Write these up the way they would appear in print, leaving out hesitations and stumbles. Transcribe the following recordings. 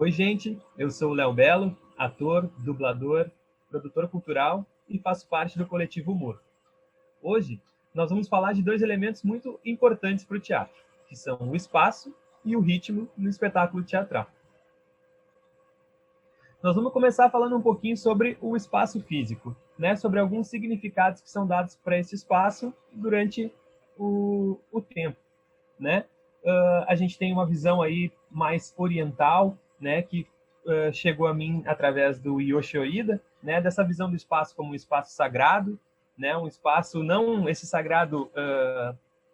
Oi, gente, eu sou o Léo Belo, ator, dublador, produtor cultural e faço parte do Coletivo Humor. Hoje, nós vamos falar de dois elementos muito importantes para o teatro, que são o espaço e o ritmo no espetáculo teatral. Nós vamos começar falando um pouquinho sobre o espaço físico, né? Sobre alguns significados que são dados para esse espaço durante o tempo, né? A gente tem uma visão aí mais oriental, né? Que chegou a mim através do Yoshio Ida, né? Dessa visão do espaço como um espaço sagrado, né? Um espaço não esse sagrado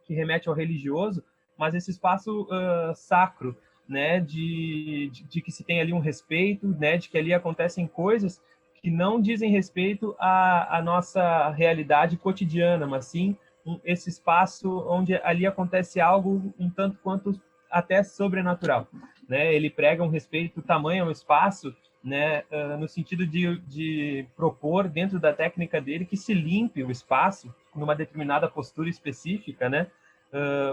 que remete ao religioso, mas esse espaço sacro, né, de que se tem ali um respeito, né, de que ali acontecem coisas que não dizem respeito à nossa realidade cotidiana, mas sim esse espaço onde ali acontece algo um tanto quanto até sobrenatural, né? Ele prega um respeito tamanho ao espaço, né, no sentido de propor dentro da técnica dele que se limpe o espaço numa determinada postura específica, né?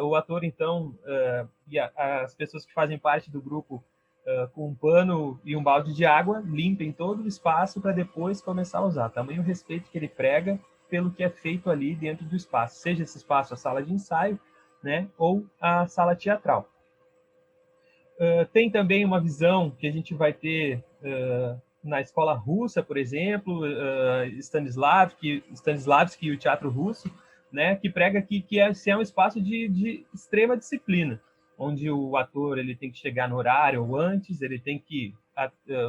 O ator, então, e as pessoas que fazem parte do grupo, com um pano e um balde de água, limpem todo o espaço para depois começar a usar. Tamanho o respeito que ele prega pelo que é feito ali dentro do espaço, seja esse espaço a sala de ensaio, né, ou a sala teatral. Tem também uma visão que a gente vai ter na escola russa, por exemplo, Stanislavski e o teatro russo, né, que prega que é um espaço de extrema disciplina, onde o ator ele tem que chegar no horário ou antes, ele tem que,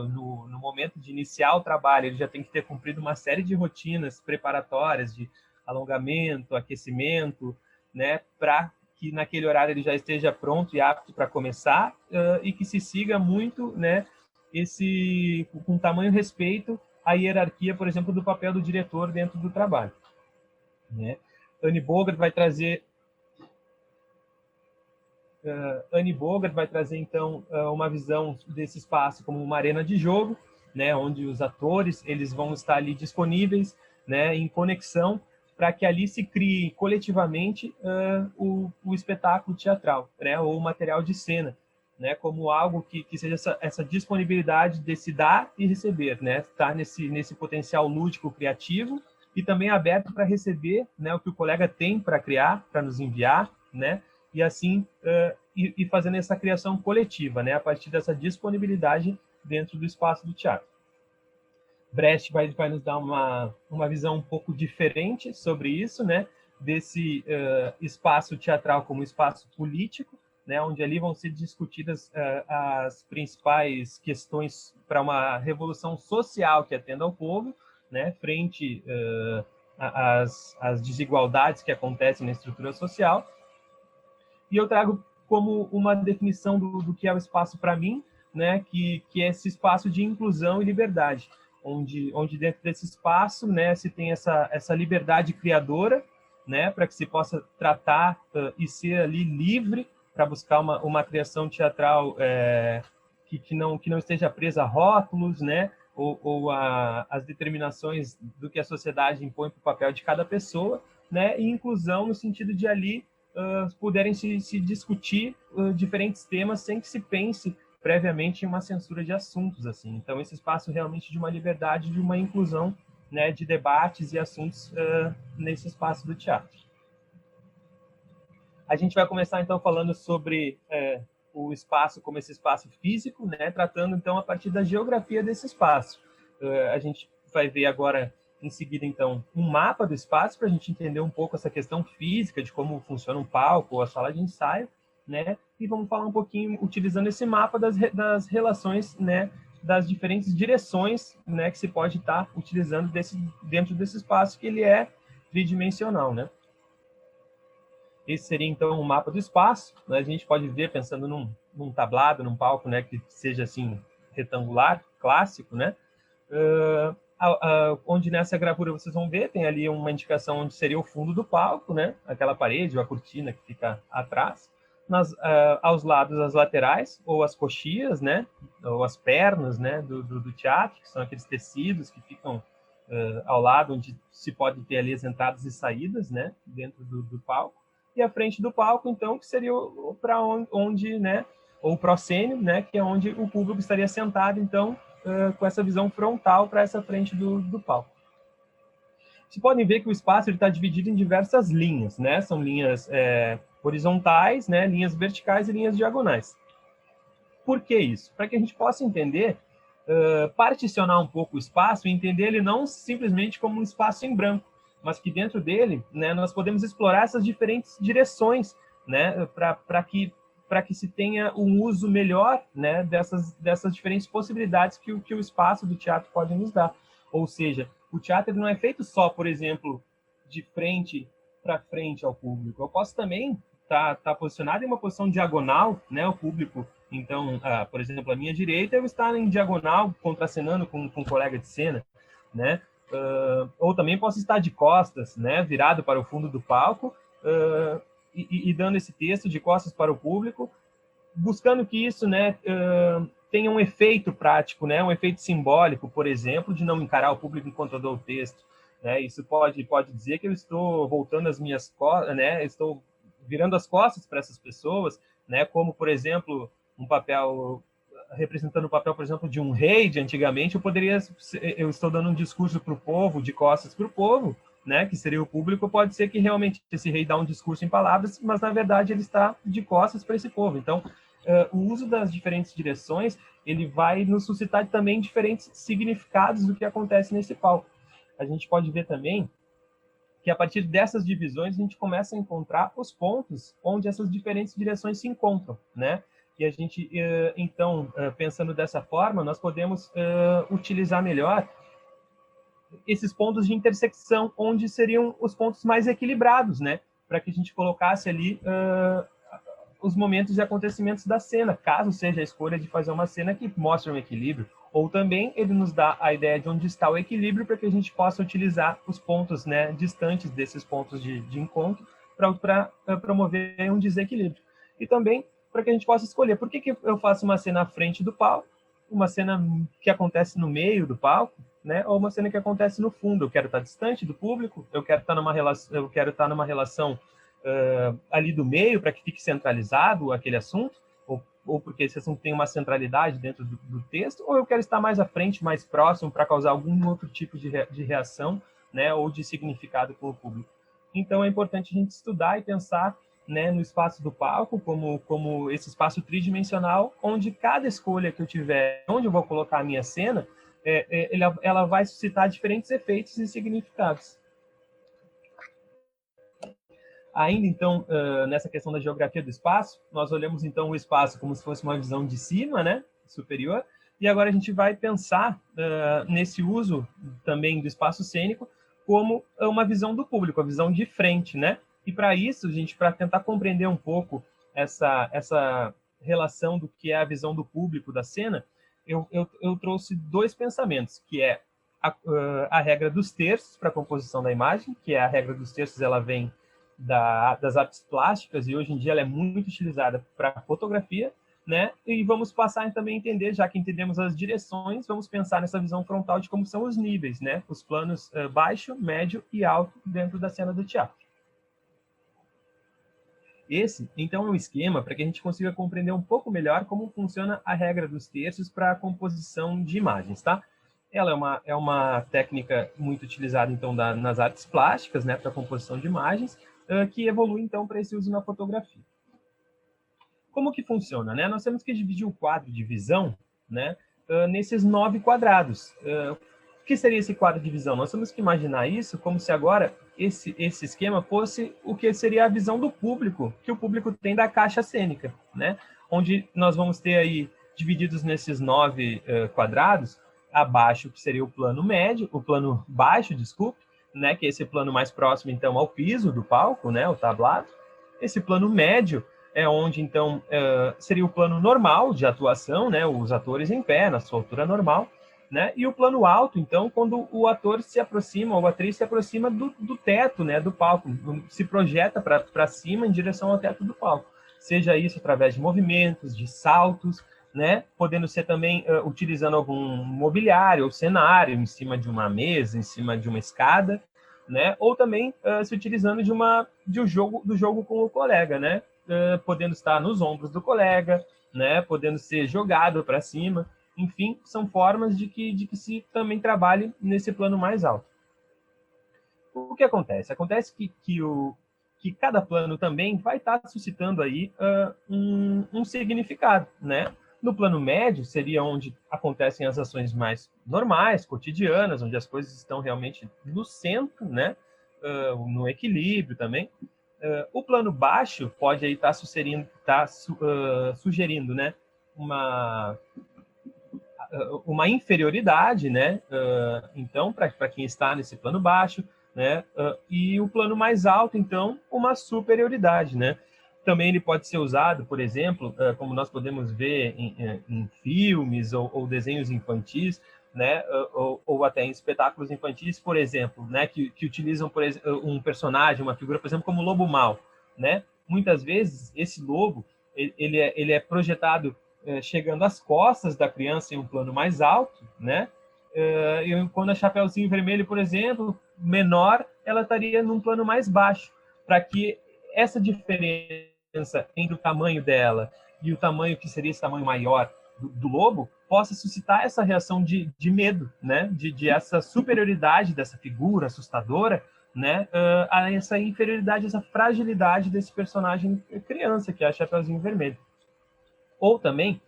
no momento de iniciar o trabalho, ele já tem que ter cumprido uma série de rotinas preparatórias, de alongamento, aquecimento, né, para que naquele horário ele já esteja pronto e apto para começar, e que se siga muito, né, com tamanho respeito à hierarquia, por exemplo, do papel do diretor dentro do trabalho, né? Annie Bogart vai trazer então uma visão desse espaço como uma arena de jogo, né, onde os atores eles vão estar ali disponíveis, né, em conexão para que ali se crie coletivamente o espetáculo teatral, né, ou o material de cena, né, como algo que seja essa disponibilidade de se dar e receber, né, estar nesse potencial lúdico criativo e também aberto para receber, né, o que o colega tem para criar, para nos enviar, né, e assim e fazendo essa criação coletiva, né, a partir dessa disponibilidade dentro do espaço do teatro. Brecht vai nos dar uma visão um pouco diferente sobre isso, né, desse espaço teatral como espaço político, né, onde ali vão ser discutidas as principais questões para uma revolução social que atenda ao povo, né, frente às desigualdades que acontecem na estrutura social. E eu trago como uma definição do que é o espaço para mim, né, que é esse espaço de inclusão e liberdade, onde dentro desse espaço, né, se tem essa liberdade criadora, né, para que se possa tratar e ser ali livre para buscar uma criação teatral que não esteja presa a rótulos, né, ou as determinações do que a sociedade impõe para o papel de cada pessoa, né, e inclusão no sentido de ali puderem se discutir diferentes temas sem que se pense previamente em uma censura de assuntos, assim. Então, esse espaço realmente de uma liberdade, de uma inclusão, né, de debates e assuntos nesse espaço do teatro. A gente vai começar, então, falando sobre o espaço como esse espaço físico, né, tratando, então, a partir da geografia desse espaço. A gente vai ver agora em seguida, então, um mapa do espaço para a gente entender um pouco essa questão física de como funciona um palco ou a sala de ensaio, né? E vamos falar um pouquinho utilizando esse mapa das relações, né? Das diferentes direções, né? Que se pode estar utilizando dentro desse espaço que ele é tridimensional, né? Esse seria, então, o mapa do espaço, né? A gente pode ver pensando num tablado, num palco, né? Que seja, assim, retangular, clássico, né? Onde nessa gravura vocês vão ver, tem ali uma indicação onde seria o fundo do palco, né? Aquela parede ou a cortina que fica atrás. Aos lados, as laterais, ou as coxias, né? Ou as pernas, né? Do teatro, que são aqueles tecidos que ficam ao lado, onde se pode ter ali as entradas e saídas, né? Dentro do palco. E a frente do palco, então, que seria para onde, né? ou proscênio, né, que é onde o público estaria sentado, então, com essa visão frontal para essa frente do palco. Vocês podem ver que o espaço está dividido em diversas linhas, né? São linhas horizontais, né, linhas verticais e linhas diagonais. Por que isso? Para que a gente possa entender, particionar um pouco o espaço e entender ele não simplesmente como um espaço em branco, mas que dentro dele, né, nós podemos explorar essas diferentes direções, né, para que se tenha um uso melhor, né, dessas diferentes possibilidades que o espaço do teatro pode nos dar. Ou seja, o teatro não é feito só, por exemplo, de frente para frente ao público. Eu posso também estar posicionado em uma posição diagonal, né, ao público. Então, por exemplo, à minha direita eu estar em diagonal, contracenando com um colega de cena, né? Ou também posso estar de costas, né, virado para o fundo do palco, e dando esse texto de costas para o público, buscando que isso, né, tenha um efeito prático, né, um efeito simbólico, por exemplo, de não encarar o público enquanto eu dou o texto. Né? Isso pode dizer que eu estou voltando as minhas costas, né, estou virando as costas para essas pessoas, né, como, por exemplo, um papel representando o papel, por exemplo, de um rei de antigamente, eu estou dando um discurso para o povo, de costas para o povo, né, que seria o público, pode ser que realmente esse rei dá um discurso em palavras, mas na verdade ele está de costas para esse povo. Então, o uso das diferentes direções, ele vai nos suscitar também diferentes significados do que acontece nesse palco. A gente pode ver também que a partir dessas divisões a gente começa a encontrar os pontos onde essas diferentes direções se encontram, né? E a gente, então, pensando dessa forma, nós podemos utilizar melhor esses pontos de intersecção, onde seriam os pontos mais equilibrados, né? Para que a gente colocasse ali os momentos e acontecimentos da cena, caso seja a escolha de fazer uma cena que mostre um equilíbrio, ou também ele nos dá a ideia de onde está o equilíbrio para que a gente possa utilizar os pontos, né, distantes desses pontos de encontro para promover um desequilíbrio. E também para que a gente possa escolher por que eu faço uma cena à frente do palco, uma cena que acontece no meio do palco, né, ou uma cena que acontece no fundo. Eu quero estar distante do público, eu quero estar numa relação ali do meio para que fique centralizado aquele assunto, ou porque esse assunto tem uma centralidade dentro do texto, ou eu quero estar mais à frente, mais próximo, para causar algum outro tipo de reação, né, ou de significado com o público. Então, é importante a gente estudar e pensar, né, no espaço do palco como esse espaço tridimensional, onde cada escolha que eu tiver, onde eu vou colocar a minha cena, ela vai suscitar diferentes efeitos e significados. Ainda, então, nessa questão da geografia do espaço, nós olhamos, então, o espaço como se fosse uma visão de cima, né, superior, e agora a gente vai pensar nesse uso também do espaço cênico como uma visão do público, a visão de frente, né? E para isso, gente, para tentar compreender um pouco essa relação do que é a visão do público da cena, eu trouxe dois pensamentos, que é a regra dos terços para a composição da imagem, que é a regra dos terços, ela vem das artes plásticas, e hoje em dia ela é muito utilizada para fotografia, né? E vamos passar também a entender, já que entendemos as direções, vamos pensar nessa visão frontal de como são os níveis, né? Os planos baixo, médio e alto dentro da cena do teatro. Esse, então, é um esquema para que a gente consiga compreender um pouco melhor como funciona a regra dos terços para a composição de imagens, tá? Ela é uma técnica muito utilizada, então, nas artes plásticas, né, para a composição de imagens, que evolui, então, para esse uso na fotografia. Como que funciona, né? Nós temos que dividir o quadro de visão, né, nesses 9 quadrados. O que seria esse quadro de visão? Nós temos que imaginar isso como se agora esse esquema fosse o que seria a visão do público, que o público tem da caixa cênica, né? Onde nós vamos ter aí, divididos nesses 9 quadrados, abaixo, que seria o plano médio, o plano baixo, desculpe, né, que é esse plano mais próximo, então, ao piso do palco, né, o tablado. Esse plano médio é onde, então, seria o plano normal de atuação, né, os atores em pé, na sua altura normal, né, e o plano alto, então, quando o ator se aproxima, ou a atriz se aproxima do teto, né, do palco, se projeta para cima em direção ao teto do palco. Seja isso através de movimentos, de saltos, né, podendo ser também utilizando algum mobiliário ou cenário em cima de uma mesa, em cima de uma escada, né, ou também se utilizando do jogo com o colega, né, podendo estar nos ombros do colega, né, podendo ser jogado para cima. Enfim, são formas de que se também trabalhe nesse plano mais alto. O que acontece? Acontece que cada plano também vai estar suscitando aí um significado, né? No plano médio seria onde acontecem as ações mais normais, cotidianas, onde as coisas estão realmente no centro, né? No equilíbrio também. O plano baixo pode aí estar sugerindo, né? Uma inferioridade, né? Então, para quem está nesse plano baixo, né? E o plano mais alto, então, uma superioridade, né? Também ele pode ser usado, por exemplo, como nós podemos ver em filmes ou desenhos infantis, né? Ou até em espetáculos infantis, por exemplo, né? Que utilizam por exemplo, um personagem, uma figura, por exemplo, como o lobo mau, né? Muitas vezes esse lobo ele é projetado chegando às costas da criança em um plano mais alto, né? Quando a Chapeuzinho Vermelho, por exemplo, menor, ela estaria num plano mais baixo, para que essa diferença entre o tamanho dela e o tamanho que seria esse tamanho maior do lobo possa suscitar essa reação de medo, né? De essa superioridade dessa figura assustadora, né? A essa inferioridade, essa fragilidade desse personagem criança, que é a Chapeuzinho Vermelho. Ou também,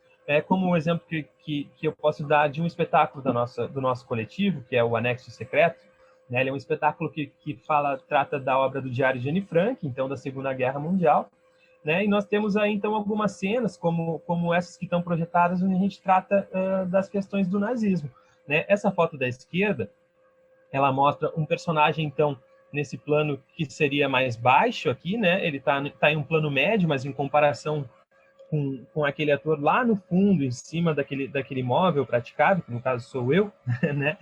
como um exemplo que eu posso dar de um espetáculo do nosso coletivo, que é o Anexo Secreto, né? Ele é um espetáculo que trata da obra do Diário de Anne Frank, então da Segunda Guerra Mundial, né? E nós temos aí então algumas cenas, como essas que estão projetadas, onde a gente trata das questões do nazismo, né? Essa foto da esquerda, ela mostra um personagem então nesse plano que seria mais baixo aqui, né? Ele tá em um plano médio, mas em comparação com aquele ator lá no fundo, em cima daquele móvel praticável, que no caso sou eu, né?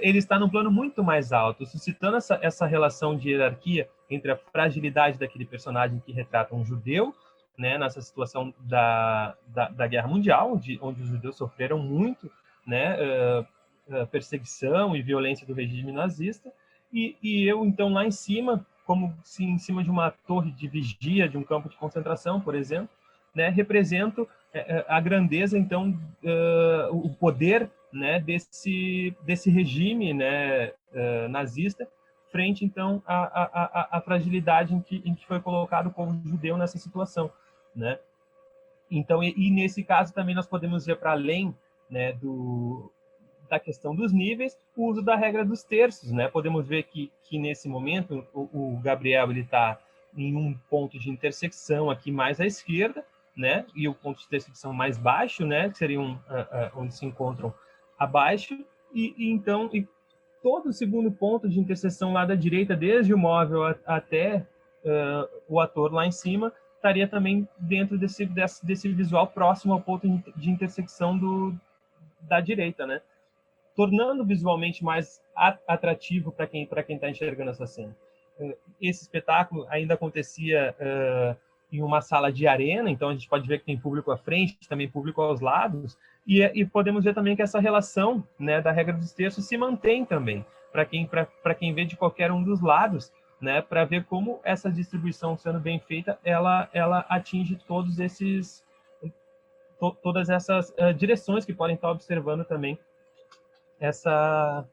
Ele está num plano muito mais alto, suscitando essa relação de hierarquia entre a fragilidade daquele personagem que retrata um judeu, né? Nessa situação da Guerra Mundial, onde os judeus sofreram muito, né? Perseguição e violência do regime nazista, e eu, então, lá em cima, como se em cima de uma torre de vigia de um campo de concentração, por exemplo, né, represento a grandeza, então, o poder, né, desse regime, né, nazista, frente, então, à fragilidade em que foi colocado o povo judeu nessa situação, né? Então, e nesse caso também nós podemos ver para além, né, da questão dos níveis, o uso da regra dos terços, né? Podemos ver que nesse momento o Gabriel ele está em um ponto de intersecção aqui mais à esquerda, né? E o ponto de intersecção mais baixo, né? Que seriam onde se encontram abaixo, então todo o segundo ponto de interseção lá da direita, desde o móvel até o ator lá em cima, estaria também dentro desse visual próximo ao ponto de intersecção da direita, né? Tornando visualmente mais atrativo para quem está enxergando essa cena. Esse espetáculo ainda acontecia em uma sala de arena, então a gente pode ver que tem público à frente, também público aos lados, e podemos ver também que essa relação, né, da regra dos terços se mantém também, para quem vê de qualquer um dos lados, né, para ver como essa distribuição sendo bem feita, ela atinge todas essas direções que podem estar observando também essa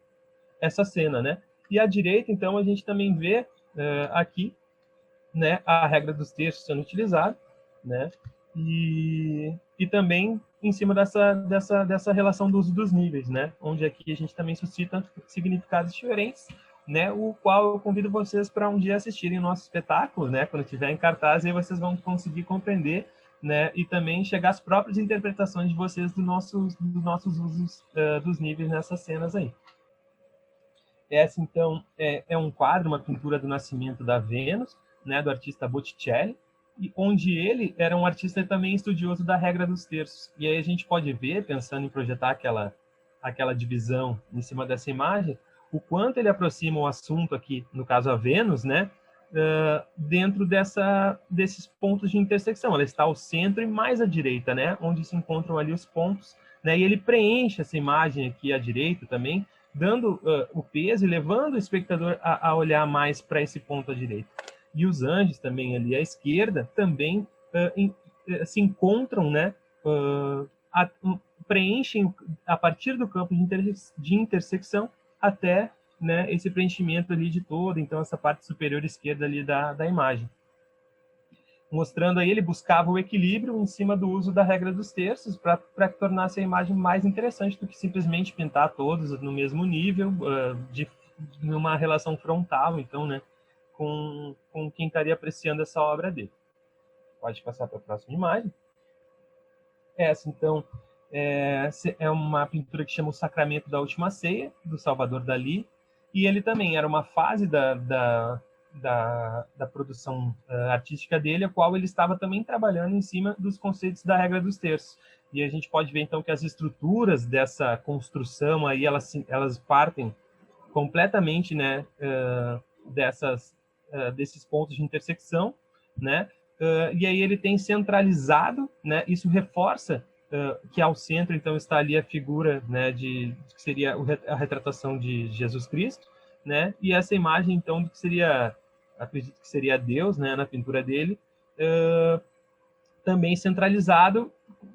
cena, né? E à direita, então, a gente também vê aqui, né, a regra dos terços sendo utilizada, né? E também em cima dessa relação do uso dos níveis, né? Onde aqui a gente também suscita significados diferentes, né? O qual eu convido vocês para um dia assistirem o nosso espetáculo, né? Quando estiver em cartaz, aí vocês vão conseguir compreender, né? E também chegar às próprias interpretações de vocês dos nossos usos dos níveis nessas cenas aí. Essa, então, é um quadro, uma pintura do Nascimento da Vênus, né, do artista Botticelli, e onde ele era um artista também estudioso da regra dos terços. E aí a gente pode ver, pensando em projetar aquela divisão em cima dessa imagem, o quanto ele aproxima o assunto aqui, no caso a Vênus, né, dentro desses pontos de intersecção. Ela está ao centro e mais à direita, né, onde se encontram ali os pontos, né, e ele preenche essa imagem aqui à direita também, dando o peso e levando o espectador a olhar mais para esse ponto à direita. E os anjos também ali à esquerda também se encontram, né, preenchem a partir do campo de intersecção até, né, esse preenchimento ali de todo, então essa parte superior esquerda ali da imagem. Mostrando aí, ele buscava o equilíbrio em cima do uso da regra dos terços para que tornasse a imagem mais interessante do que simplesmente pintar todos no mesmo nível, numa relação frontal, então, né, com quem estaria apreciando essa obra dele. Pode passar para a próxima imagem. Essa, então, é uma pintura que chama O Sacramento da Última Ceia, do Salvador Dalí, e ele também era uma fase da produção artística dele, a qual ele estava também trabalhando em cima dos conceitos da regra dos terços. E a gente pode ver, então, que as estruturas dessa construção aí, elas partem completamente, né, desses pontos de intersecção, né? E aí ele tem centralizado, né? Isso reforça que ao centro, então, está ali a figura, né, que seria a retratação de Jesus Cristo, né? E essa imagem, então, que seria, acredito que seria Deus, né, na pintura dele, também centralizado,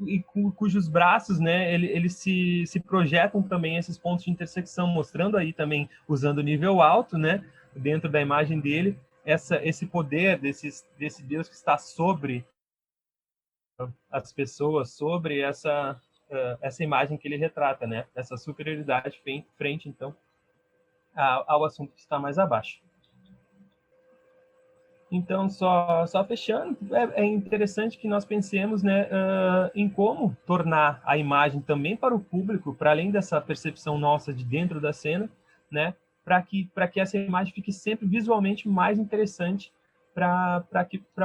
e cujos braços, né, eles se projetam também esses pontos de intersecção, mostrando aí também, usando o nível alto, né, dentro da imagem dele, esse poder desse Deus que está sobre as pessoas, sobre essa imagem que ele retrata, né, essa superioridade frente, então, ao assunto que está mais abaixo. Então, só fechando, é interessante que nós pensemos, né, em como tornar a imagem também para o público, para além dessa percepção nossa de dentro da cena, né, para que essa imagem fique sempre visualmente mais interessante para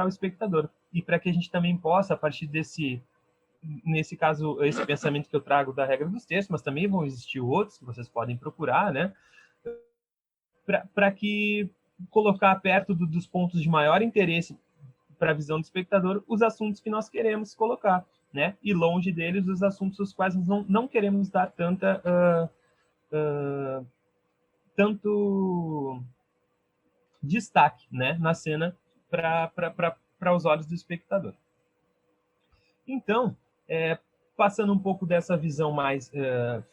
o espectador. E para que a gente também possa, a partir nesse caso, esse pensamento que eu trago da regra dos textos, mas também vão existir outros que vocês podem procurar, né, para que colocar perto dos pontos de maior interesse para a visão do espectador os assuntos que nós queremos colocar, né? E longe deles os assuntos os quais nós não queremos dar tanto destaque, né, na cena para os olhos do espectador. Então, passando um pouco dessa visão mais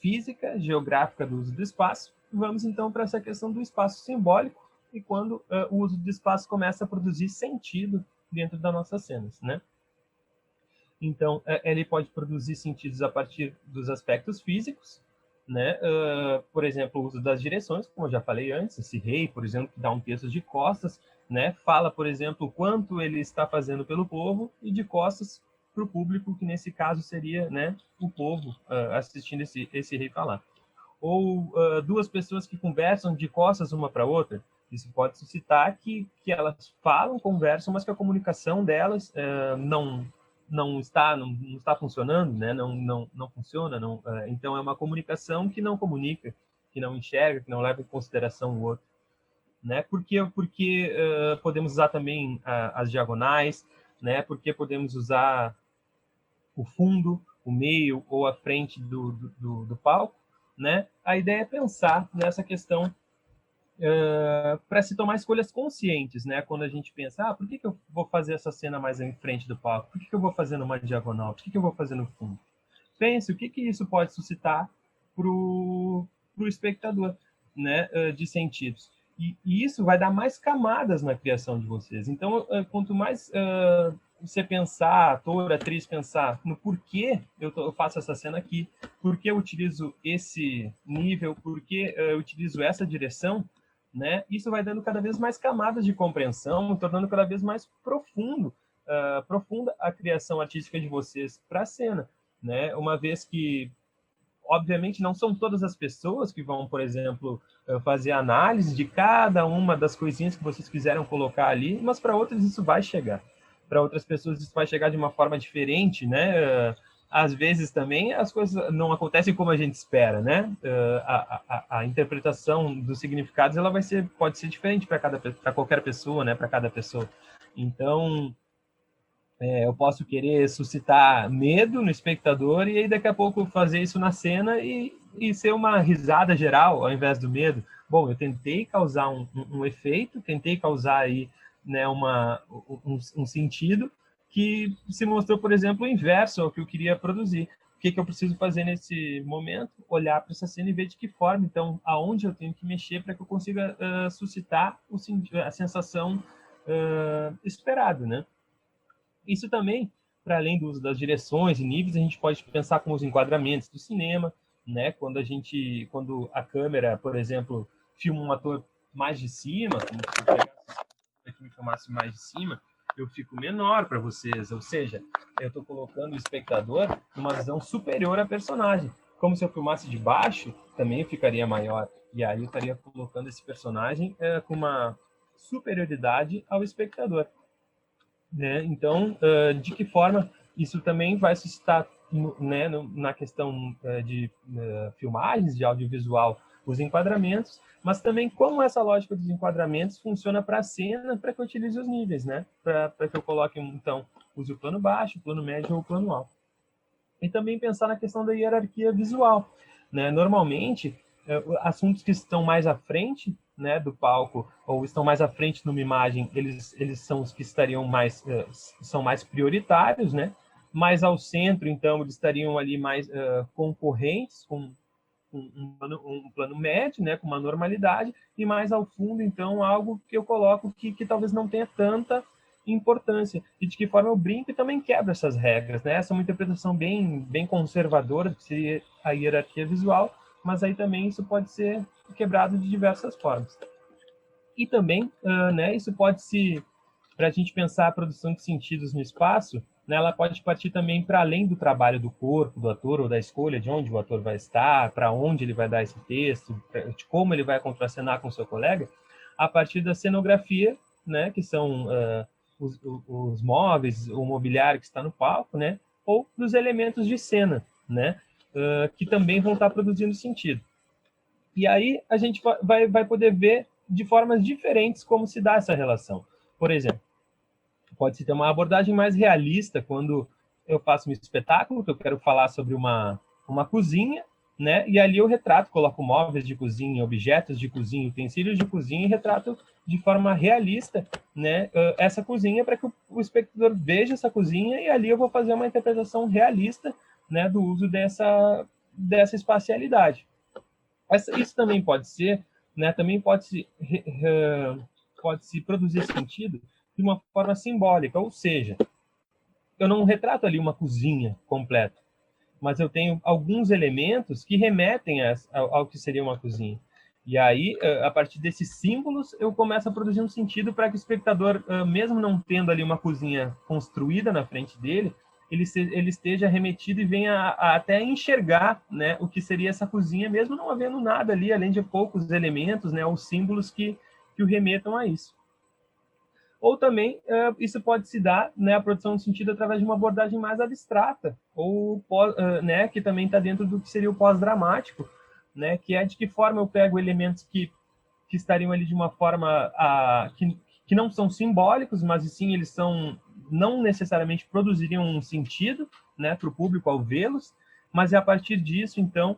física, geográfica do uso do espaço, vamos então para essa questão do espaço simbólico, e quando o uso do espaço começa a produzir sentido dentro das nossas cenas, né? Então, ele pode produzir sentidos a partir dos aspectos físicos, né? Por exemplo, o uso das direções, como eu já falei antes, esse rei, por exemplo, que dá um texto de costas, né? Fala, por exemplo, o quanto ele está fazendo pelo povo, e de costas para o público, que nesse caso seria, né, o povo assistindo esse rei falar. Ou duas pessoas que conversam de costas uma para outra, isso pode suscitar que elas falam, conversam, mas que a comunicação delas não está funcionando, né? Não funciona. Então, é uma comunicação que não comunica, que não enxerga, que não leva em consideração o outro. Né? Porque podemos usar também as diagonais, né? Porque podemos usar o fundo, o meio ou a frente do palco, né? A ideia é pensar nessa questão para se tomar escolhas conscientes, né? Quando a gente pensa, por que eu vou fazer essa cena mais em frente do palco? Por que eu vou fazer numa diagonal? Por que eu vou fazer no fundo? Pense o que isso pode suscitar para o espectador, né? De sentidos. E isso vai dar mais camadas na criação de vocês. Então, quanto mais você pensar, ator, atriz, pensar no porquê eu faço essa cena aqui, por que eu utilizo esse nível, por que eu utilizo essa direção, né? Isso vai dando cada vez mais camadas de compreensão, tornando cada vez mais profunda a criação artística de vocês para a cena, né? Uma vez que, obviamente, não são todas as pessoas que vão, por exemplo, fazer análise de cada uma das coisinhas que vocês quiseram colocar ali, mas para outras isso vai chegar. Para outras pessoas isso vai chegar de uma forma diferente, né? Às vezes também as coisas não acontecem como a gente espera, né? A interpretação dos significados ela pode ser diferente para qualquer pessoa, né? Para cada pessoa. Então, eu posso querer suscitar medo no espectador e aí daqui a pouco fazer isso na cena e ser uma risada geral ao invés do medo. Bom, eu tentei causar um efeito, tentei causar aí, né, um sentido que se mostrou, por exemplo, o inverso ao que eu queria produzir. O que eu preciso fazer nesse momento? Olhar para essa cena e ver de que forma, então, aonde eu tenho que mexer para que eu consiga suscitar a sensação esperada, né? Isso também, para além do uso das direções e níveis, a gente pode pensar com os enquadramentos do cinema, né? Quando a câmera, por exemplo, filma um ator mais de cima, como se eu pegasse aqui me filmasse mais de cima, eu fico menor para vocês, ou seja, eu estou colocando o espectador numa visão superior à personagem. Como se eu filmasse de baixo, também eu ficaria maior. E aí eu estaria colocando esse personagem com uma superioridade ao espectador, né? Então, de que forma isso também vai suscitar, né, na questão de filmagens, de audiovisual, os enquadramentos, mas também como essa lógica dos enquadramentos funciona para a cena, para que eu utilize os níveis, né? Para que eu coloque, então, use o plano baixo, o plano médio ou o plano alto. E também pensar na questão da hierarquia visual, né? Normalmente, assuntos que estão mais à frente, né, do palco, ou estão mais à frente numa imagem, eles são os que estariam mais, são mais prioritários, né? Mais ao centro, então, eles estariam ali mais concorrentes, com um plano médio, né, com uma normalidade, e mais ao fundo, então, algo que eu coloco que talvez não tenha tanta importância. E de que forma eu brinco e também quebro essas regras, né? Essa é uma interpretação bem conservadora, que seria a hierarquia visual, mas aí também isso pode ser quebrado de diversas formas. E também, né, isso pode se, para a gente pensar a produção de sentidos no espaço, né, ela pode partir também para além do trabalho do corpo, do ator, ou da escolha de onde o ator vai estar, para onde ele vai dar esse texto, de como ele vai contracenar com o seu colega, a partir da cenografia, né, que são os móveis, o mobiliário que está no palco, né, ou dos elementos de cena, né, que também vão estar produzindo sentido. E aí a gente vai poder ver de formas diferentes como se dá essa relação. Por exemplo, pode-se ter uma abordagem mais realista quando eu faço um espetáculo, que eu quero falar sobre uma cozinha, né? E ali eu retrato, coloco móveis de cozinha, objetos de cozinha, utensílios de cozinha e retrato de forma realista, né, essa cozinha para que o espectador veja essa cozinha e ali eu vou fazer uma interpretação realista, né, do uso dessa espacialidade. Isso também pode ser, né, também pode se produzir sentido de uma forma simbólica, ou seja, eu não retrato ali uma cozinha completa, mas eu tenho alguns elementos que remetem ao que seria uma cozinha. E aí, a partir desses símbolos, eu começo a produzir um sentido para que o espectador, mesmo não tendo ali uma cozinha construída na frente dele, ele esteja remetido e venha até enxergar, né, o que seria essa cozinha, mesmo não havendo nada ali, além de poucos elementos, né, ou símbolos que o remetam a isso. Ou também isso pode se dar, né, a produção de sentido através de uma abordagem mais abstrata, ou né, que também está dentro do que seria o pós-dramático, né, que é de que forma eu pego elementos que estariam ali de uma forma que não são simbólicos, mas sim eles não necessariamente produziriam um sentido, né, para o público ao vê-los, mas é a partir disso, então,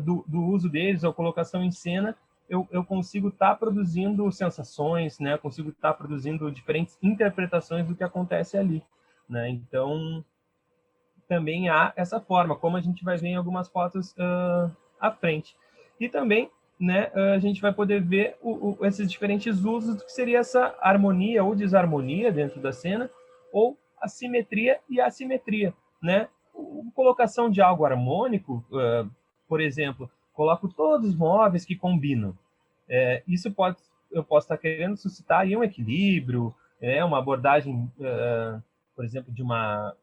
do uso deles, ou colocação em cena, eu consigo estar produzindo sensações, né? Eu consigo estar produzindo diferentes interpretações do que acontece ali, né? Então, também há essa forma, como a gente vai ver em algumas fotos à frente. E também, né, a gente vai poder ver esses diferentes usos do que seria essa harmonia ou desarmonia dentro da cena, ou a simetria e a assimetria, né? Colocação de algo harmônico, por exemplo, coloco todos os móveis que combinam. Isso eu posso estar querendo suscitar aí um equilíbrio, uma abordagem, por exemplo, de uma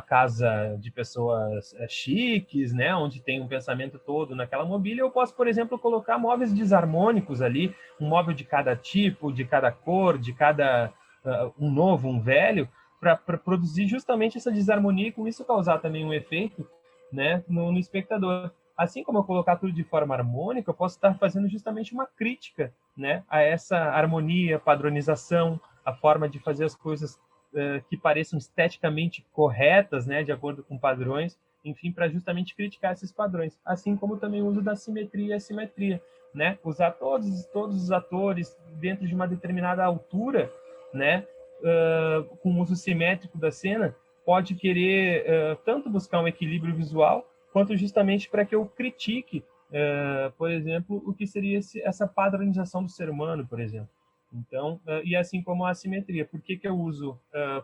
casa de pessoas chiques, né, onde tem um pensamento todo naquela mobília. Eu posso, por exemplo, colocar móveis desarmônicos ali, um móvel de cada tipo, de cada cor, de cada um novo, um velho, para produzir justamente essa desarmonia e com isso causar também um efeito, né, no espectador. Assim como eu colocar tudo de forma harmônica, eu posso estar fazendo justamente uma crítica, né, a essa harmonia, padronização, a forma de fazer as coisas que pareçam esteticamente corretas, né, de acordo com padrões, enfim, para justamente criticar esses padrões. Assim como também o uso da simetria e assimetria, né, usar todos os atores dentro de uma determinada altura, né, com o uso simétrico da cena, pode querer tanto buscar um equilíbrio visual, quanto justamente para que eu critique, por exemplo, o que seria essa padronização do ser humano, por exemplo. Então, e assim como a assimetria, por que eu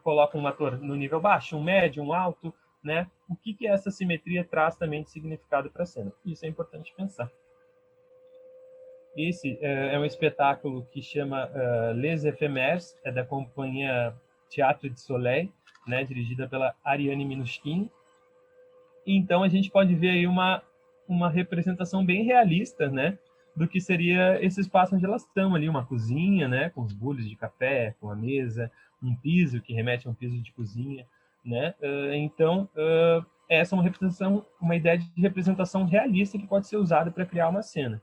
coloco um ator no nível baixo, um médio, um alto, né? O que essa simetria traz também de significado para a cena? Isso é importante pensar. Esse é um espetáculo que chama Les Éphémères, é da companhia Teatro de Soleil, né, dirigida pela Ariane Minuchin. Então a gente pode ver aí uma representação bem realista, né, do que seria esse espaço onde elas estão ali, uma cozinha, né, com os bules de café, com a mesa, um piso que remete a um piso de cozinha, né? Então essa é uma ideia de representação realista que pode ser usada para criar uma cena.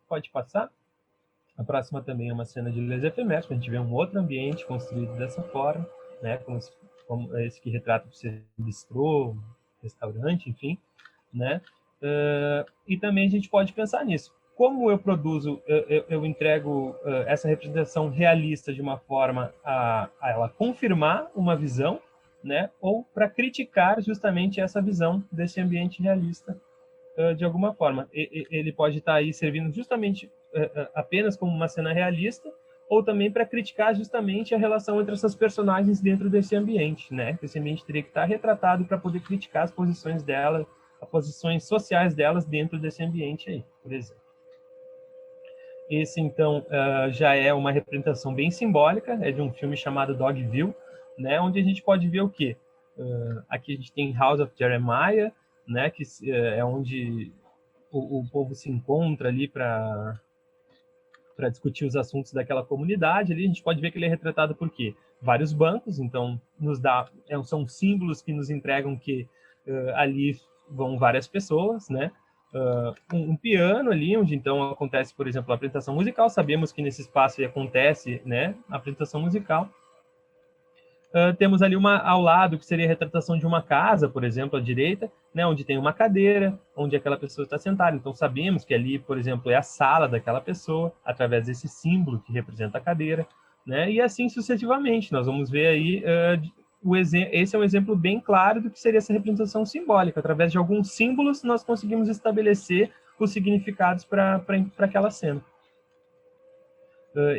Pode passar? A próxima também é uma cena de Les Éphémères, a gente vê um outro ambiente construído dessa forma, né, como esse que retrata o bistrô, restaurante, enfim, né? E também a gente pode pensar nisso. Como eu produzo, eu entrego essa representação realista de uma forma a ela confirmar uma visão, né? Ou para criticar justamente essa visão desse ambiente realista de alguma forma. Ele pode estar aí servindo justamente apenas como uma cena realista, ou também para criticar justamente a relação entre essas personagens dentro desse ambiente, né? Esse ambiente teria que estar retratado para poder criticar as posições delas, as posições sociais delas dentro desse ambiente aí, por exemplo. Esse, então, já é uma representação bem simbólica, é de um filme chamado Dogville, né? Onde a gente pode ver o quê? Aqui a gente tem House of Jeremiah, né? Que é onde o povo se encontra ali para discutir os assuntos daquela comunidade. Ali a gente pode ver que ele é retratado por quê? Vários bancos, então são símbolos que nos entregam que ali vão várias pessoas, né? Um piano ali, onde então acontece, por exemplo, a apresentação musical. Sabemos que nesse espaço acontece, né, a apresentação musical. Temos ali ao lado, que seria a retratação de uma casa, por exemplo, à direita, né, onde tem uma cadeira, onde aquela pessoa está sentada. Então, sabemos que ali, por exemplo, é a sala daquela pessoa, através desse símbolo que representa a cadeira, né, e assim sucessivamente. Nós vamos ver aí, esse é um exemplo bem claro do que seria essa representação simbólica. Através de alguns símbolos, nós conseguimos estabelecer os significados para aquela cena.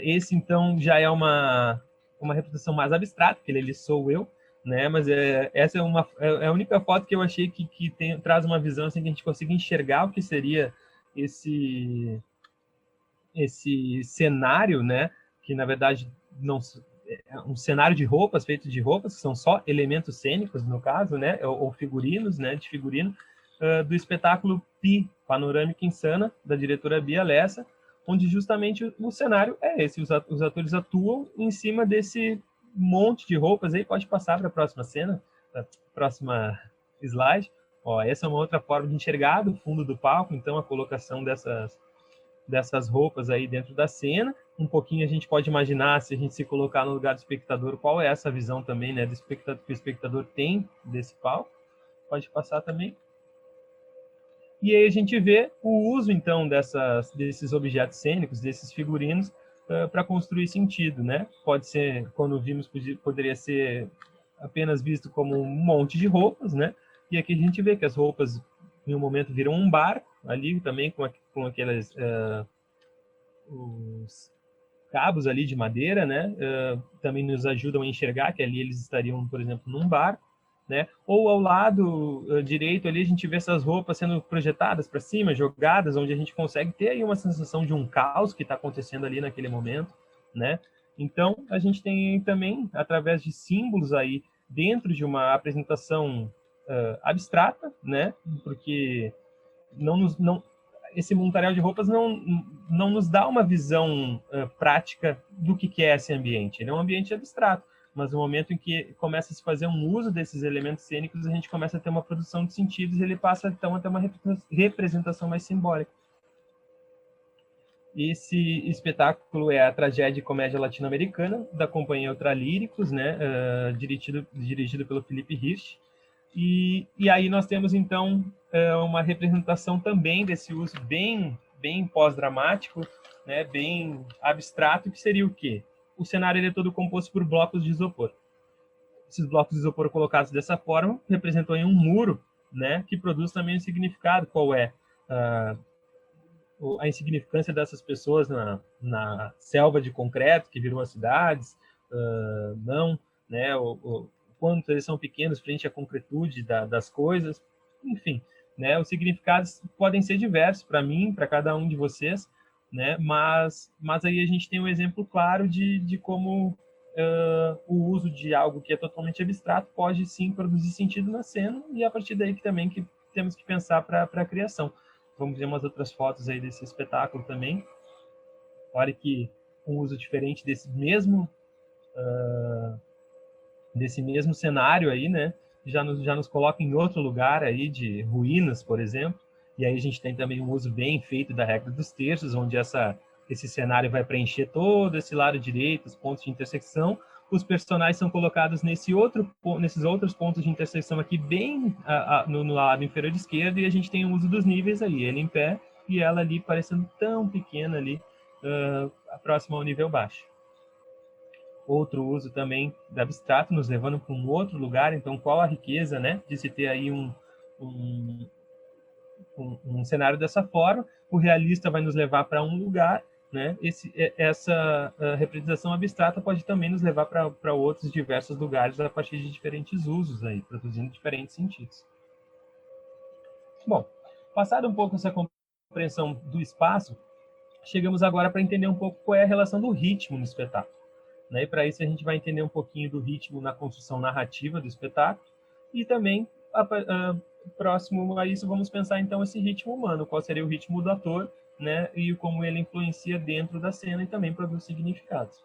Esse, então, já é uma representação mais abstrata, porque ele sou eu, né? Mas essa é a única foto que eu achei que traz uma visão assim, que a gente consiga enxergar o que seria esse cenário, né? Que, na verdade, não é um cenário de roupas, feito de roupas, que são só elementos cênicos, no caso, né? Ou figurinos, né? De figurino, do espetáculo Pi, Panorâmica Insana, da diretora Bia Lessa, onde justamente o cenário é esse, os atores atuam em cima desse monte de roupas. Aí pode passar para a próxima cena, para a próxima slide. Essa é uma outra forma de enxergar do fundo do palco, então a colocação dessas roupas aí dentro da cena. Um pouquinho a gente pode imaginar, se a gente se colocar no lugar do espectador, qual é essa visão também, né, que o espectador tem desse palco. Pode passar também. E aí a gente vê o uso, então, desses objetos cênicos, desses figurinos, para construir sentido, né? Pode ser, quando vimos, poderia ser apenas visto como um monte de roupas, né? E aqui a gente vê que as roupas, em um momento, viram um barco, ali também com aqueles os cabos ali de madeira, né? Também nos ajudam a enxergar que ali eles estariam, por exemplo, num barco. Né? Ou ao lado direito ali a gente vê essas roupas sendo projetadas para cima, jogadas, onde a gente consegue ter aí uma sensação de um caos que está acontecendo ali naquele momento, né? Então a gente tem também, através de símbolos aí dentro de uma apresentação abstrata, né? Porque esse montarial de roupas não nos dá uma visão prática do que é esse ambiente. Ele é um ambiente abstrato. Mas no momento em que começa a se fazer um uso desses elementos cênicos, a gente começa a ter uma produção de sentidos e ele passa, então, a ter uma representação mais simbólica. Esse espetáculo é a tragédia e comédia latino-americana, da companhia Ultralíricos, né, dirigido pelo Felipe Hirsch. E aí nós temos, então, uma representação também desse uso bem pós-dramático, né, bem abstrato, que seria o quê? o cenário ele é todo composto por blocos de isopor. Esses blocos de isopor colocados dessa forma representam aí um muro, né, que produz também um significado. Qual é a insignificância dessas pessoas na selva de concreto que virou as cidades? Não, né, o quanto eles são pequenos frente à concretude das coisas, enfim, né, os significados podem ser diversos para mim, para cada um de vocês, né, mas aí a gente tem um exemplo claro de como o uso de algo que é totalmente abstrato pode sim produzir sentido na cena, e é a partir daí que também que temos que pensar para a criação. Vamos ver umas outras fotos aí desse espetáculo também. Olha que um uso diferente desse mesmo cenário aí, né? Já nos coloca em outro lugar aí de ruínas, por exemplo. E aí a gente tem também um uso bem feito da regra dos terços, onde esse cenário vai preencher todo esse lado direito, os pontos de intersecção. Os personagens são colocados nesses outros pontos de intersecção aqui, bem no lado inferior esquerdo, e a gente tem o uso dos níveis aí, ele em pé e ela ali parecendo tão pequena ali, próxima ao nível baixo. Outro uso também do abstrato, nos levando para um outro lugar. Então, qual a riqueza, né, de se ter aí um cenário dessa forma? O realista vai nos levar para um lugar, né? Essa representação abstrata pode também nos levar para outros diversos lugares a partir de diferentes usos aí, produzindo diferentes sentidos. Bom, passado um pouco essa compreensão do espaço, chegamos agora para entender um pouco qual é a relação do ritmo no espetáculo. Né? E para isso a gente vai entender um pouquinho do ritmo na construção narrativa do espetáculo e também, próximo a isso, vamos pensar então esse ritmo humano, qual seria o ritmo do ator, né? E como ele influencia dentro da cena e também produz significados.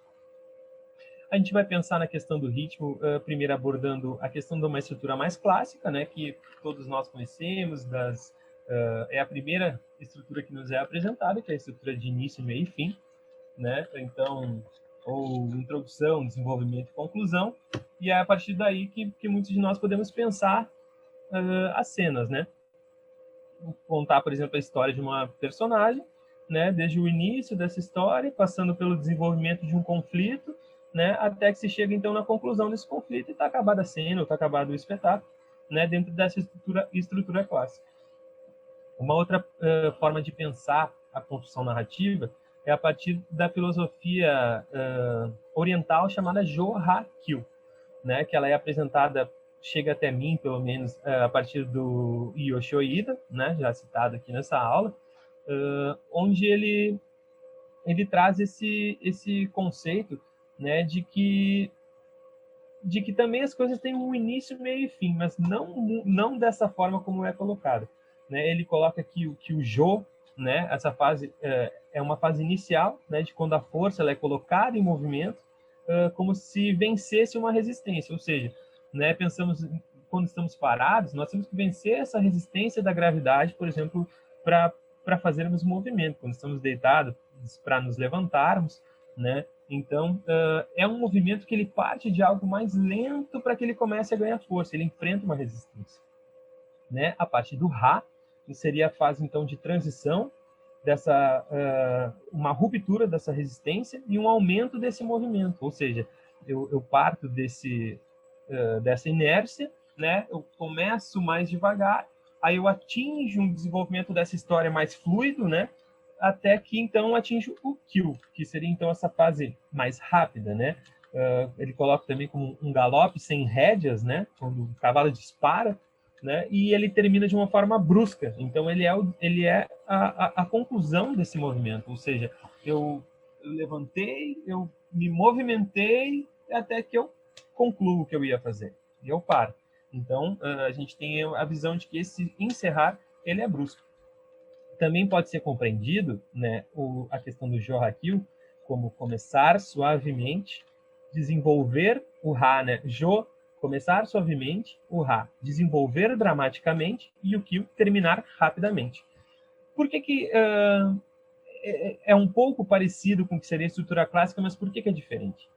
A gente vai pensar na questão do ritmo, primeiro abordando a questão de uma estrutura mais clássica, né? Que todos nós conhecemos, é a primeira estrutura que nos é apresentada, que é a estrutura de início, meio e fim, né? Então, ou introdução, desenvolvimento e conclusão, e é a partir daí que muitos de nós podemos pensar as cenas, né? Contar, por exemplo, a história de uma personagem, né? Desde o início dessa história, passando pelo desenvolvimento de um conflito, né? Até que se chega, então, na conclusão desse conflito e está acabada a cena, ou está acabado o espetáculo, né? Dentro dessa estrutura clássica. Uma outra forma de pensar a construção narrativa é a partir da filosofia oriental chamada Johakyu, né? Que ela é apresentada, chega até mim, pelo menos, a partir do Yosho Ida, né? Já citado aqui nessa aula, onde ele traz esse conceito, né? De que também as coisas têm um início, meio e fim, mas não dessa forma como é colocado. Né? Ele coloca aqui que o Jo, né, essa fase é uma fase inicial, né, de quando a força ela é colocada em movimento, como se vencesse uma resistência, ou seja, né, pensamos quando estamos parados, nós temos que vencer essa resistência da gravidade, por exemplo, para fazermos movimento. Quando estamos deitados, para nos levantarmos, né? Então, é um movimento que ele parte de algo mais lento para que ele comece a ganhar força, ele enfrenta uma resistência. Né? A partir do Ra, que seria a fase então de transição, uma ruptura dessa resistência e um aumento desse movimento, ou seja, eu parto dessa inércia, né? Eu começo mais devagar, aí eu atinjo um desenvolvimento dessa história mais fluido, né? Até que então atinjo o Kyu, que seria então essa fase mais rápida, né? Ele coloca também como um galope sem rédeas, né? Quando o cavalo dispara, né? E ele termina de uma forma brusca. Então ele é a conclusão desse movimento, ou seja, eu levantei, eu me movimentei até que eu concluo o que eu ia fazer e eu paro. Então a gente tem a visão de que esse encerrar ele é brusco. Também pode ser compreendido, né, a questão do Johakyu como começar suavemente, desenvolver o Ra, né? Jo, começar suavemente, o Ra, desenvolver dramaticamente e o Kyu terminar rapidamente. Por que é um pouco parecido com o que seria a estrutura clássica, mas por que é diferente?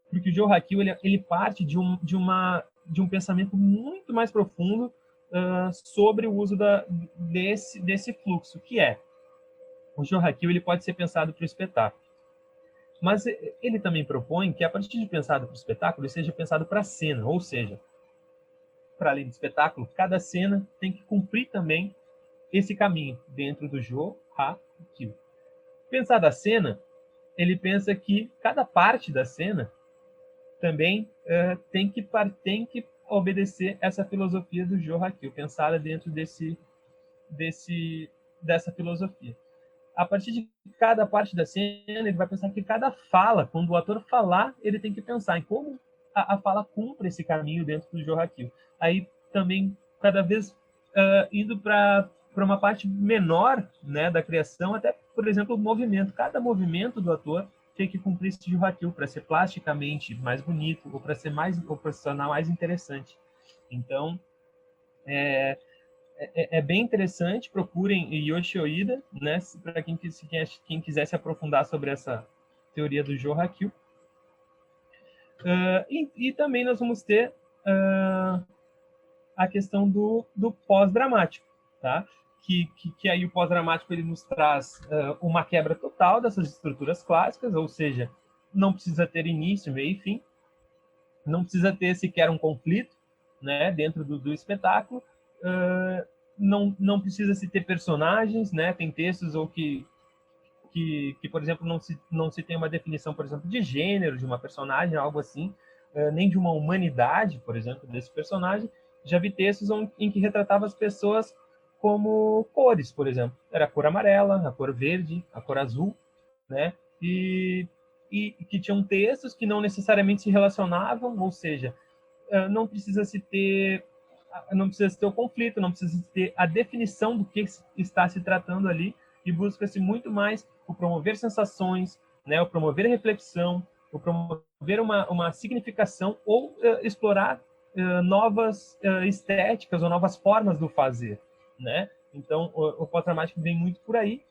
Porque o Johakyu ele parte de um pensamento muito mais profundo sobre o uso desse fluxo, que é o Johakyu ele pode ser pensado para o espetáculo. Mas ele também propõe que, a partir de pensado para o espetáculo, ele seja pensado para a cena, ou seja, para além do espetáculo, cada cena tem que cumprir também esse caminho dentro do jogo, Hakyu. Pensar da cena, ele pensa que cada parte da cena também tem que obedecer essa filosofia do Joe Hakyu, pensada dentro dessa filosofia. A partir de cada parte da cena, ele vai pensar que cada fala, quando o ator falar, ele tem que pensar em como a fala cumpre esse caminho dentro do Joe Hakyu. Aí também, cada vez indo para uma parte menor, né, da criação, até, por exemplo, o movimento. Cada movimento do ator tem que cumprir esse Joe Hakyu para ser plasticamente mais bonito ou para ser mais proporcional, mais interessante. Então, é bem interessante. Procurem Yoshi Oida, né, para quem quiser se aprofundar sobre essa teoria do Joe Hakyu. E também nós vamos ter a questão do pós-dramático, tá? Que aí o pós-dramático ele nos traz uma quebra total dessas estruturas clássicas, ou seja, não precisa ter início, meio e fim, não precisa ter sequer um conflito, né, dentro do espetáculo, não precisa se ter personagens, né? Tem textos ou que por exemplo, não se tem uma definição, por exemplo, de gênero de uma personagem, algo assim, nem de uma humanidade, por exemplo, desse personagem. Já vi textos em que retratava as pessoas como cores, por exemplo. Era a cor amarela, a cor verde, a cor azul, né? E que tinham textos que não necessariamente se relacionavam, ou seja, não precisa se ter o conflito, não precisa ter a definição do que está se tratando ali, e busca-se muito mais o promover sensações, né, o promover reflexão, o promover uma significação ou explorar novas estéticas ou novas formas do fazer, né? Então, o pós-dramático vem muito por aí.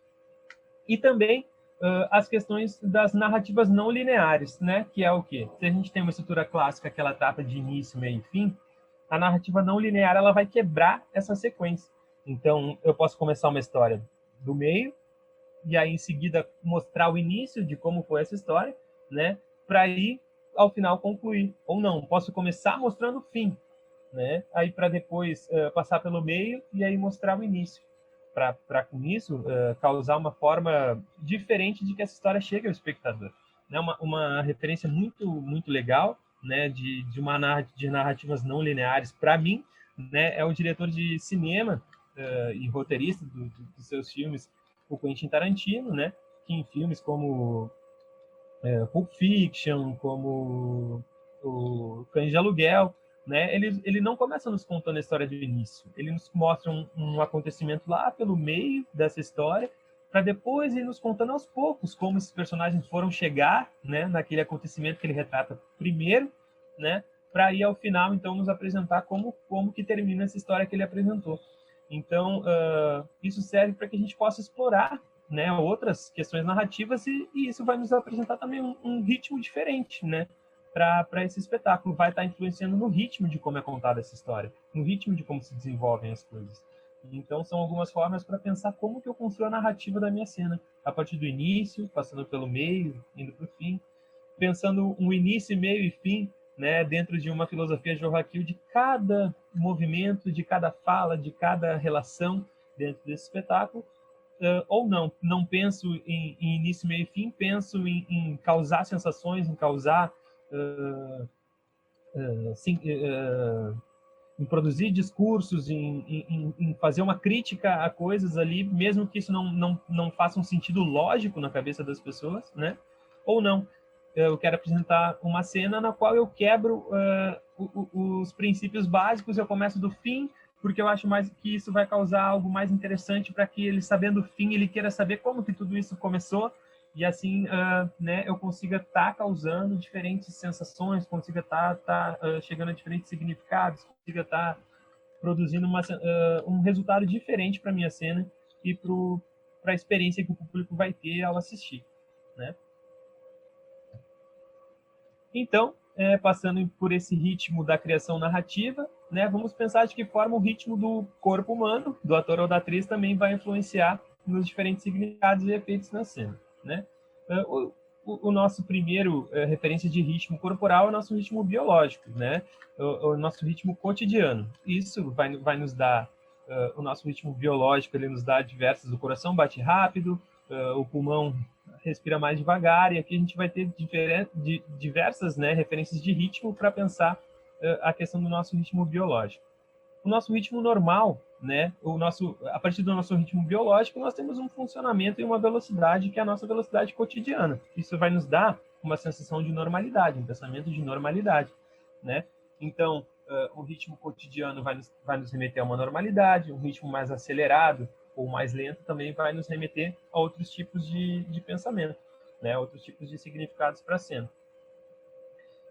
E também as questões das narrativas não lineares, né? Que é o quê? Se a gente tem uma estrutura clássica que ela trata de início, meio e fim, a narrativa não linear ela vai quebrar essa sequência. Então, eu posso começar uma história do meio, e aí em seguida mostrar o início de como foi essa história, né? Para aí ao final concluir. Ou não, posso começar mostrando o fim, né? Aí para depois passar pelo meio e aí mostrar o início, para com isso causar uma forma diferente de que essa história chegue ao espectador, né? Uma referência muito legal, né? De narrativas não lineares para mim, né? É o diretor de cinema e roteirista dos seus filmes, o Quentin Tarantino, né? Que em filmes como Pulp Fiction, como o Cães de Aluguel, né? Ele não começa nos contando a história do início. Ele nos mostra um acontecimento lá pelo meio dessa história, para depois ir nos contando aos poucos como esses personagens foram chegar, né? Naquele acontecimento que ele retrata primeiro, né? Para ir ao final, então, nos apresentar como que termina essa história que ele apresentou. Então, isso serve para que a gente possa explorar, né, outras questões narrativas, e isso vai nos apresentar também um ritmo diferente, né, para esse espetáculo. Vai estar influenciando no ritmo de como é contada essa história, no ritmo de como se desenvolvem as coisas. Então, são algumas formas para pensar como que eu construo a narrativa da minha cena, a partir do início, passando pelo meio, indo para o fim, pensando um início, meio e fim, né, dentro de uma filosofia Joe Hakyu de cada movimento, de cada fala, de cada relação dentro desse espetáculo. Ou não penso em início, meio e fim, penso em causar sensações, em causar em produzir discursos, em fazer uma crítica a coisas ali, mesmo que isso não faça um sentido lógico na cabeça das pessoas, né? Ou não. Eu quero apresentar uma cena na qual eu quebro os princípios básicos, eu começo do fim, porque eu acho mais que isso vai causar algo mais interessante para que ele, sabendo o fim, ele queira saber como que tudo isso começou, e assim, né, eu consiga estar causando diferentes sensações, consiga estar chegando a diferentes significados, consiga estar produzindo um resultado diferente para minha cena e para a experiência que o público vai ter ao assistir, né? Então, passando por esse ritmo da criação narrativa, né, vamos pensar de que forma o ritmo do corpo humano, do ator ou da atriz, também vai influenciar nos diferentes significados e efeitos na cena, né? o nosso primeiro referência de ritmo corporal é o nosso ritmo biológico, né? O nosso ritmo cotidiano. Isso vai nos dar, o nosso ritmo biológico, ele nos dá diversas, o coração bate rápido, o pulmão respira mais devagar, e aqui a gente vai ter diversas, né, referências de ritmo para pensar a questão do nosso ritmo biológico. O nosso ritmo normal, né, a partir do nosso ritmo biológico, nós temos um funcionamento e uma velocidade que é a nossa velocidade cotidiana. Isso vai nos dar uma sensação de normalidade, um pensamento de normalidade, né? Então, o ritmo cotidiano vai nos remeter a uma normalidade, um ritmo mais acelerado ou mais lento também vai nos remeter a outros tipos de pensamento, né? Outros tipos de significados para a cena.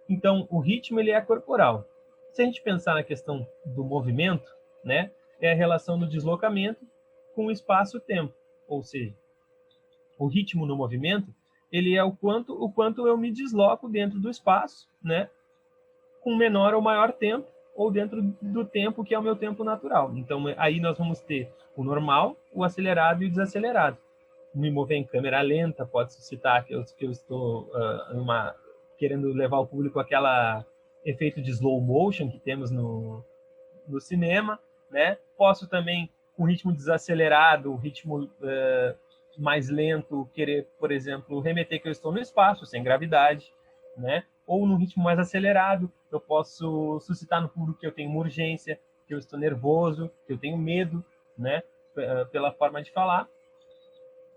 Então, o ritmo ele é corporal. Se a gente pensar na questão do movimento, né, é a relação do deslocamento com o espaço-tempo, ou seja, o ritmo no movimento ele é o quanto eu me desloco dentro do espaço, né, com menor ou maior tempo, ou dentro do tempo que é o meu tempo natural. Então, aí nós vamos ter o normal, o acelerado e o desacelerado. Me mover em câmera lenta pode suscitar que eu estou querendo levar o público àquela efeito de slow motion que temos no cinema, né? Posso também, com ritmo desacelerado, ritmo mais lento, querer, por exemplo, remeter que eu estou no espaço, sem gravidade, né? Ou num ritmo mais acelerado, eu posso suscitar no público que eu tenho uma urgência, que eu estou nervoso, que eu tenho medo, né? Pela forma de falar.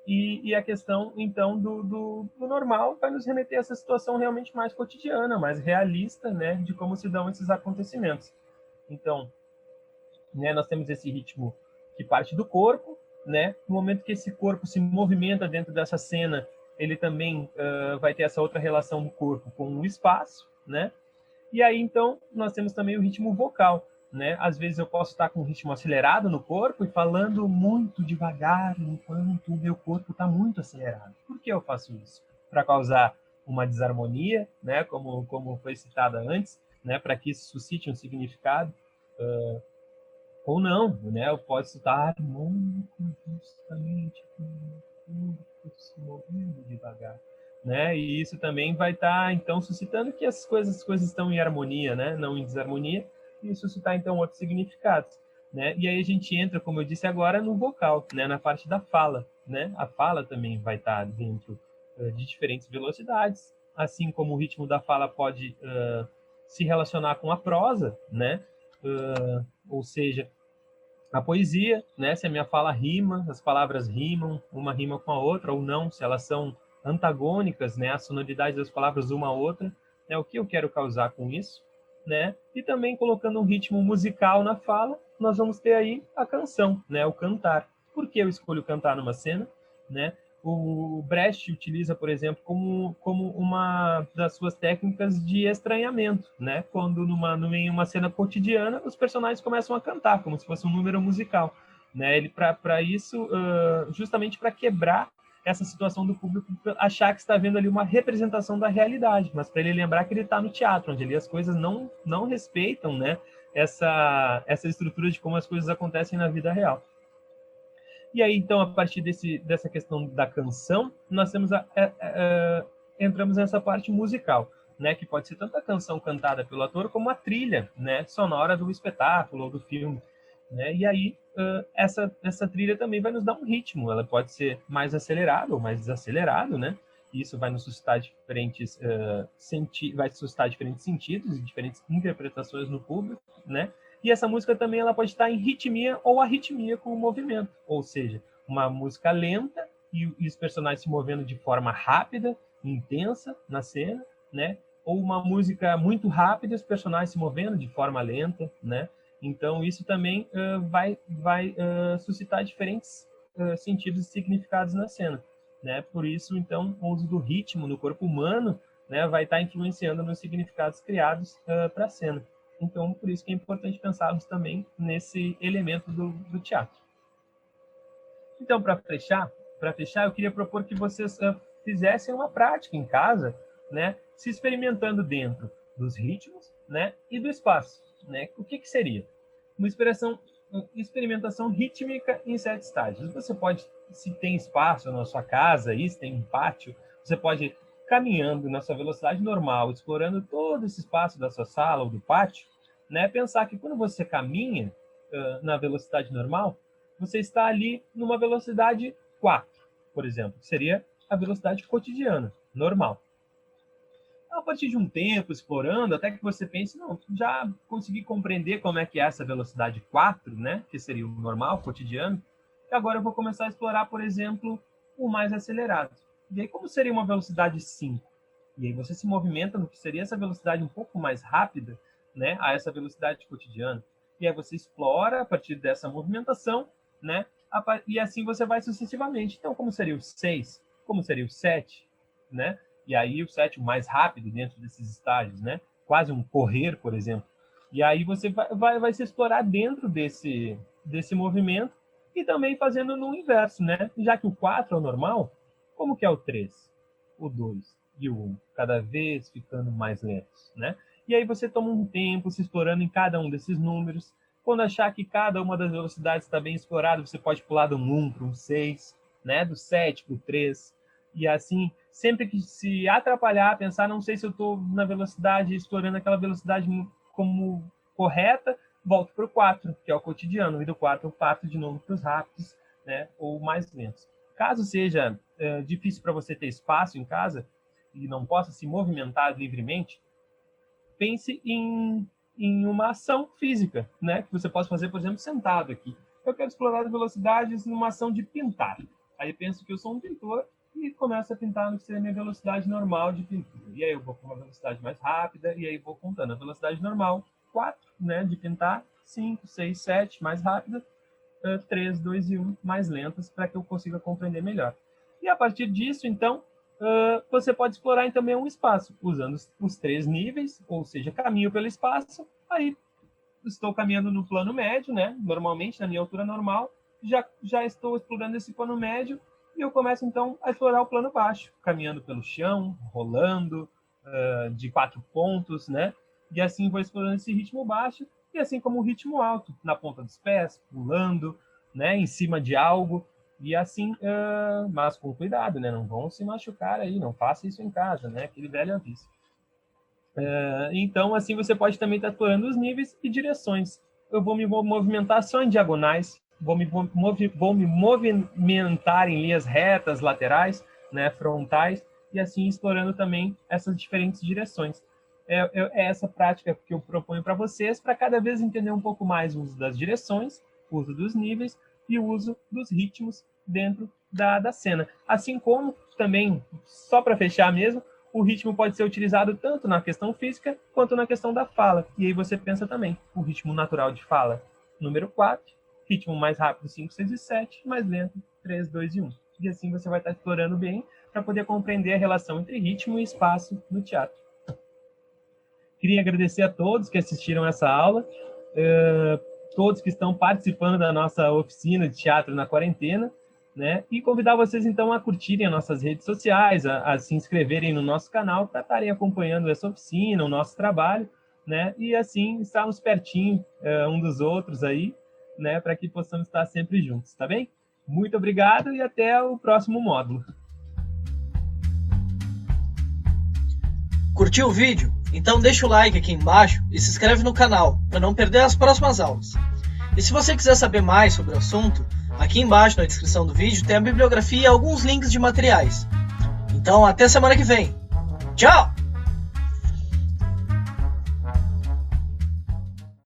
E a questão, então, do normal vai nos remeter a essa situação realmente mais cotidiana, mais realista, né? De como se dão esses acontecimentos. Então, né, nós temos esse ritmo que parte do corpo, né? No momento que esse corpo se movimenta dentro dessa cena, ele também vai ter essa outra relação do corpo com o espaço, né? E aí, então, nós temos também o ritmo vocal, né? Às vezes eu posso estar com um ritmo acelerado no corpo e falando muito devagar, enquanto o meu corpo está muito acelerado. Por que eu faço isso? Para causar uma desarmonia, né? Como foi citada antes, né? Para que isso suscite um significado. Ou não, né? Eu posso estar harmônico justamente com o corpo se movendo devagar, né? E isso também vai estar, então, suscitando que as coisas estão em harmonia, né? Não em desarmonia, e suscitar, então, outros significados, né? E aí a gente entra, como eu disse agora, no vocal, né? Na parte da fala, né? A fala também vai estar dentro de diferentes velocidades, assim como o ritmo da fala pode se relacionar com a prosa, né? Ou seja, a poesia, né? Se a minha fala rima, as palavras rimam, uma rima com a outra ou não, se elas são antagônicas, né? A sonoridade das palavras uma a outra, né? O que eu quero causar com isso, né? E também colocando um ritmo musical na fala, nós vamos ter aí a canção, né? O cantar. Por que eu escolho cantar numa cena, né? O Brecht utiliza, por exemplo, como uma das suas técnicas de estranhamento, né? Quando em uma cena cotidiana, os personagens começam a cantar, como se fosse um número musical, né? Ele para isso, justamente para quebrar essa situação do público achar que está vendo ali uma representação da realidade, mas para ele lembrar que ele está no teatro, onde ali as coisas não respeitam, né? Essa estrutura de como as coisas acontecem na vida real. E aí, então, a partir dessa questão da canção, nós temos entramos nessa parte musical, né? Que pode ser tanto a canção cantada pelo ator como a trilha, né? Sonora do espetáculo ou do filme, né? E aí, essa trilha também vai nos dar um ritmo. Ela pode ser mais acelerada ou mais desacelerada, né? Isso vai nos suscitar vai suscitar diferentes sentidos e diferentes interpretações no público, né? E essa música também ela pode estar em ritmia ou arritmia com o movimento, ou seja, uma música lenta e os personagens se movendo de forma rápida, intensa na cena, né? Ou uma música muito rápida e os personagens se movendo de forma lenta, né? Então isso também vai suscitar diferentes sentidos e significados na cena, né? Por isso, então, o uso do ritmo no corpo humano, né, vai estar influenciando nos significados criados para a cena. Então, por isso que é importante pensarmos também nesse elemento do teatro. Então, para fechar, eu queria propor que vocês fizessem uma prática em casa, né, se experimentando dentro dos ritmos, né, e do espaço, né? O que seria? Uma experimentação rítmica em 7 estágios. Você pode, se tem espaço na sua casa, se tem um pátio, você pode caminhando na sua velocidade normal, explorando todo esse espaço da sua sala ou do pátio, né, pensar que quando você caminha na velocidade normal, você está ali numa velocidade 4, por exemplo, que seria a velocidade cotidiana, normal. A partir de um tempo, explorando, até que você pense, não, já consegui compreender como é que é essa velocidade 4, né, que seria o normal, cotidiano, e agora eu vou começar a explorar, por exemplo, o mais acelerado. E aí, como seria uma velocidade 5? E aí você se movimenta no que seria essa velocidade um pouco mais rápida, né, a essa velocidade cotidiana. E aí você explora a partir dessa movimentação, né, e assim você vai sucessivamente. Então, como seria o 6? Como seria o 7? Né? E aí o 7 o mais rápido dentro desses estágios, né? Quase um correr, por exemplo. E aí você vai se explorar dentro desse movimento e também fazendo no inverso, né? Já que o 4 é o normal, como que é o 3, o 2 e o 1? Cada vez ficando mais lentos, né? E aí você toma um tempo se explorando em cada um desses números. Quando achar que cada uma das velocidades está bem explorada, você pode pular do 1 para um 6, né? Do 7 para o 3. E assim, sempre que se atrapalhar, pensar, não sei se eu estou na velocidade, explorando aquela velocidade como correta, volto para o 4, que é o cotidiano, e do 4 eu parto de novo para os rápidos, né, ou mais lentos. Caso seja difícil para você ter espaço em casa e não possa se movimentar livremente, pense em uma ação física, né, que você possa fazer, por exemplo, sentado aqui. Eu quero explorar as velocidades numa ação de pintar. Aí penso que eu sou um pintor, e começo a pintar no que seria a minha velocidade normal de pintura. E aí eu vou com uma velocidade mais rápida, e aí vou contando a velocidade normal, 4, né, de pintar, 5, 6, 7, mais rápida, 3, 2 e 1, mais lentas, para que eu consiga compreender melhor. E a partir disso, então, você pode explorar também um espaço, usando os 3 níveis, ou seja, caminho pelo espaço, aí estou caminhando no plano médio, né, normalmente, na minha altura normal, já estou explorando esse plano médio, e eu começo, então, a explorar o plano baixo, caminhando pelo chão, rolando, de 4 pontos, né? E assim vou explorando esse ritmo baixo, e assim como o ritmo alto, na ponta dos pés, pulando, né? Em cima de algo, e assim, mas com cuidado, né? Não vão se machucar aí, não faça isso em casa, né? Aquele velho aviso. Então, assim, você pode também estar explorando os níveis e direções. Eu vou me movimentar só em diagonais, vou me movimentar em linhas retas, laterais, né, frontais, e assim explorando também essas diferentes direções. É essa prática que eu proponho para vocês, para cada vez entender um pouco mais o uso das direções, o uso dos níveis e o uso dos ritmos dentro da cena. Assim como também, só para fechar mesmo, o ritmo pode ser utilizado tanto na questão física quanto na questão da fala. E aí você pensa também, o ritmo natural de fala, número 4, ritmo mais rápido, 5, 6 e 7, mais lento, 3, 2 e 1. E assim você vai estar explorando bem para poder compreender a relação entre ritmo e espaço no teatro. Queria agradecer a todos que assistiram essa aula, todos que estão participando da nossa oficina de teatro na quarentena, né? E convidar vocês, então, a curtirem as nossas redes sociais, a se inscreverem no nosso canal para estarem acompanhando essa oficina, o nosso trabalho, né? E assim estarmos pertinho um dos outros aí, né, para que possamos estar sempre juntos, tá bem? Muito obrigado e até o próximo módulo. Curtiu o vídeo? Então deixa o like aqui embaixo e se inscreve no canal para não perder as próximas aulas. E se você quiser saber mais sobre o assunto, aqui embaixo na descrição do vídeo tem a bibliografia e alguns links de materiais. Então até semana que vem. Tchau!